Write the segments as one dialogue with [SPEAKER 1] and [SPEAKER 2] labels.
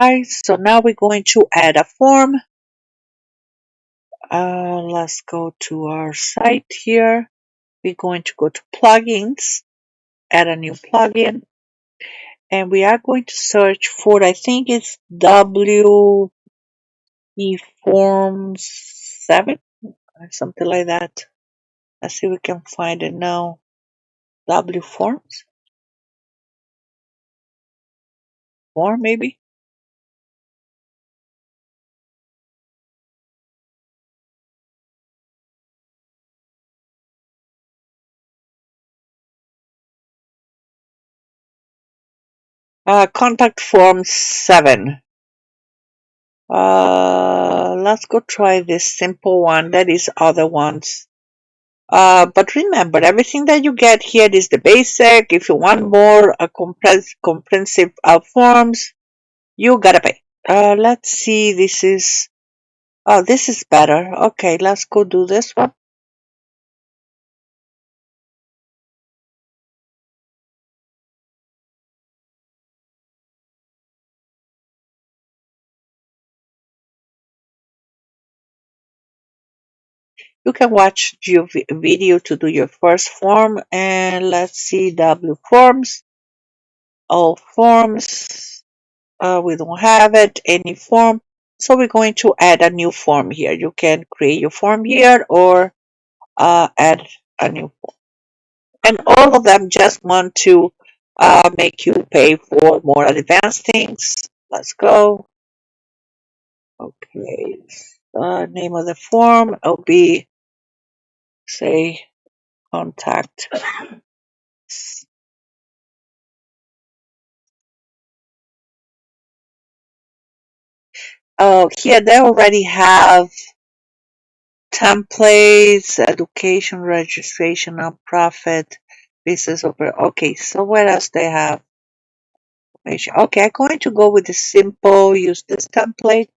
[SPEAKER 1] Alright, so now we're going to add a form. Let's go to our site here. We're going to go to plugins, add a new plugin, and we are going to search for, I think it's WP Forms 7 or something like that. Let's see if we can find it now. W Forms? Form maybe? Contact Form 7. Let's go try this simple one. That is other ones. But remember, everything that you get here is the basic. If you want more comprehensive forms, you gotta pay. Let's see. This is better. Okay, let's go do this one. You can watch your video to do your first form, and let's see W forms, all forms. We don't have it, any form. So we're going to add a new form here. You can create your form here or add a new form. And all of them just want to make you pay for more advanced things. Let's go. Okay. Name of the form will be, say, contact. Oh, here they already have templates, education, registration, nonprofit, business open. Okay, so what else they have? Okay, I'm going to go with the simple, use this template.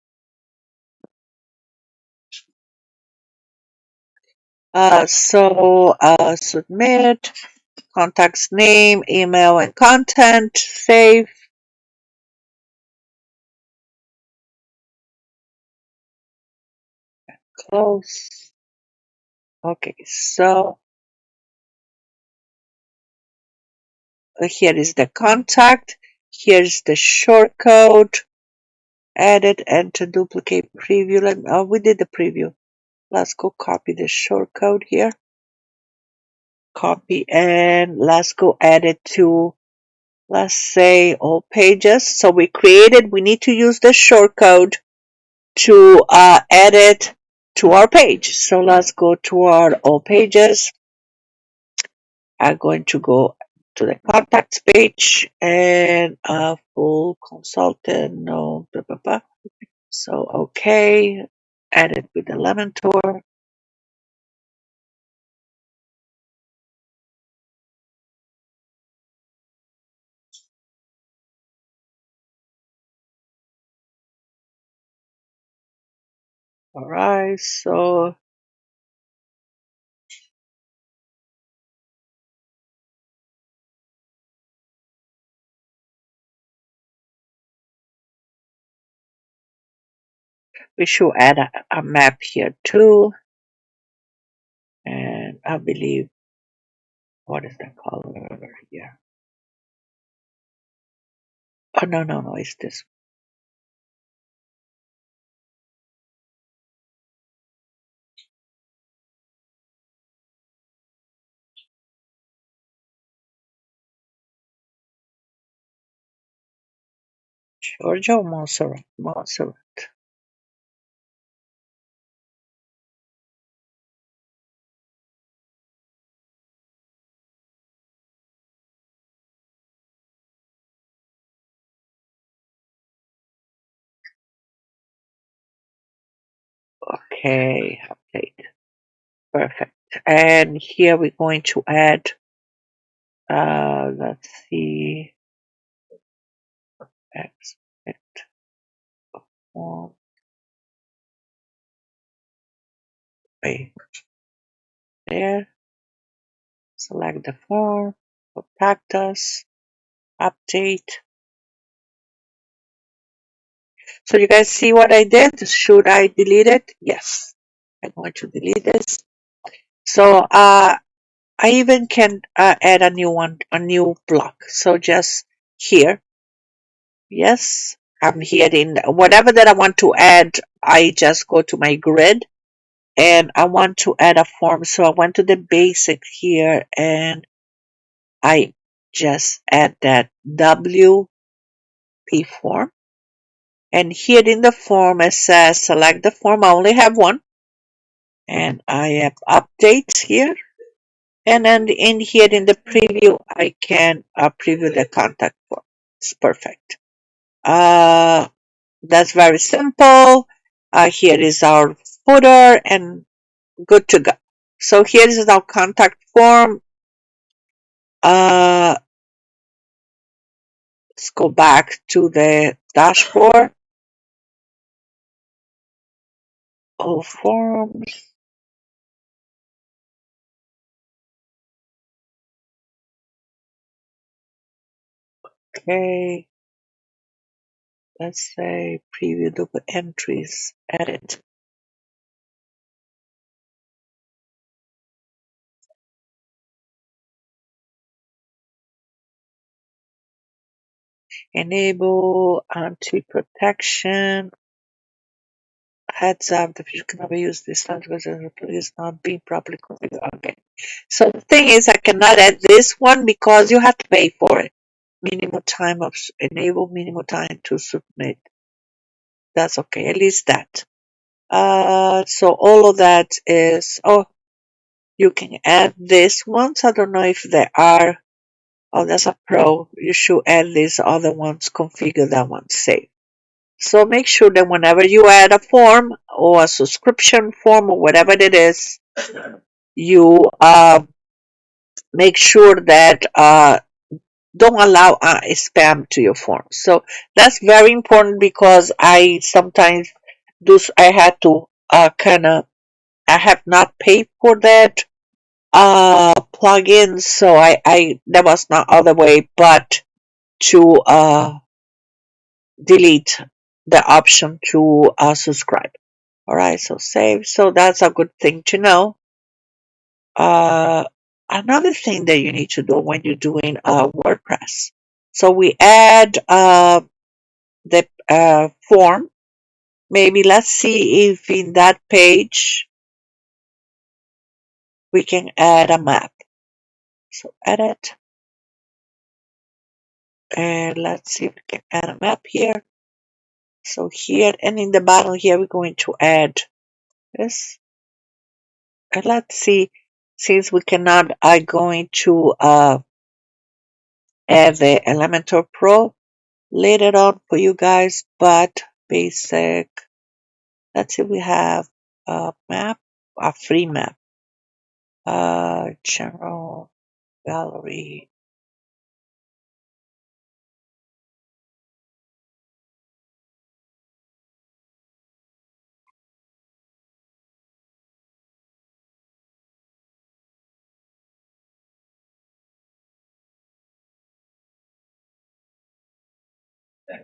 [SPEAKER 1] Submit, contacts name, email, and content, save, close. Okay, so here is the contact. Here's the short code. Edit, enter, duplicate, preview. We did the preview. Let's go copy the short code here. Copy and let's go add it to, let's say, all pages. So we need to use the short code to add it to our page. So let's go to our all pages. I'm going to go to the contacts page and full consultant, no, blah, blah, blah. So, okay, add it with Elementor. All right, so we should add a map here too. And I believe, what is the color here? Oh, no, no, no, it's this. Georgia or Montserrat? Montserrat. Okay, update. Perfect. And here we're going to add, let's see, expect form. Wait, there. Select the form, contact us, update. So you guys see what I did? Should I delete it? Yes. I'm going to delete this. So I even can add a new one, a new block. So just here. Yes. I'm here in whatever that I want to add. I just go to my grid and I want to add a form. So I went to the basic here and I just add that WP form. And here in the form it says select the form. I only have one. And I have updates here. And then in here in the preview, I can preview the contact form. It's perfect. That's very simple. Here is our footer and good to go. So here is our contact form. Let's go back to the dashboard. All forms. Okay. Let's say preview double entries. Edit. Enable anti-protection. Heads up, the feature cannot be used this time because the replay is not being properly configured. Okay. So the thing is, I cannot add this one because you have to pay for it. Minimum time of enable minimum time to submit. That's okay. At least that. So all of that is. Oh, you can add this ones. I don't know if they are. Oh, that's a pro. You should add these other ones. Configure that one. Save. So make sure that whenever you add a form or a subscription form or whatever it is, you make sure that don't allow spam to your form. So that's very important because I sometimes do. I had to I have not paid for that plugin, so I there was no other way but to delete the option to subscribe. All right, so save. So that's a good thing to know. Another thing that you need to do when you're doing WordPress. So we add the form. Maybe let's see if in that page we can add a map. So edit. And let's see if we can add a map here. So here and in the bottom here we're going to add this. And let's see, since we cannot, I'm going to add the Elementor Pro later on for you guys, but basic. Let's see, we have a map, a free map, general gallery.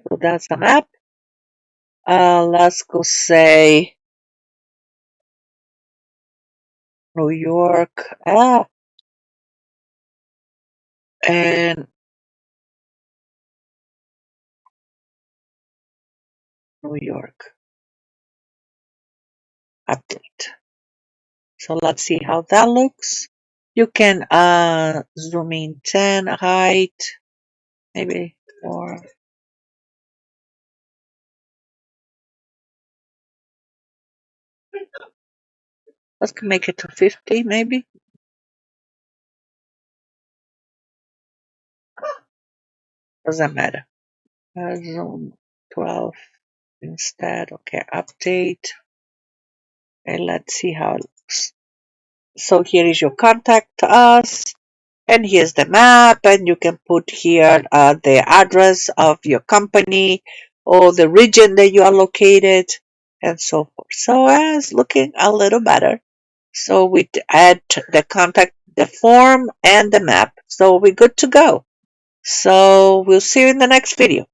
[SPEAKER 1] So that's a map. Let's go say New York. And New York update. So let's see how that looks. You can zoom in 10 height, maybe more. Let's make it to 50 maybe. Doesn't matter. Zoom 12 instead. Okay, update. And let's see how it looks. So here is your contact us. And here's the map. And you can put here the address of your company or the region that you are located and so forth. So it's looking a little better. So we add the contact, the form, and the map. So we're good to go. So we'll see you in the next video.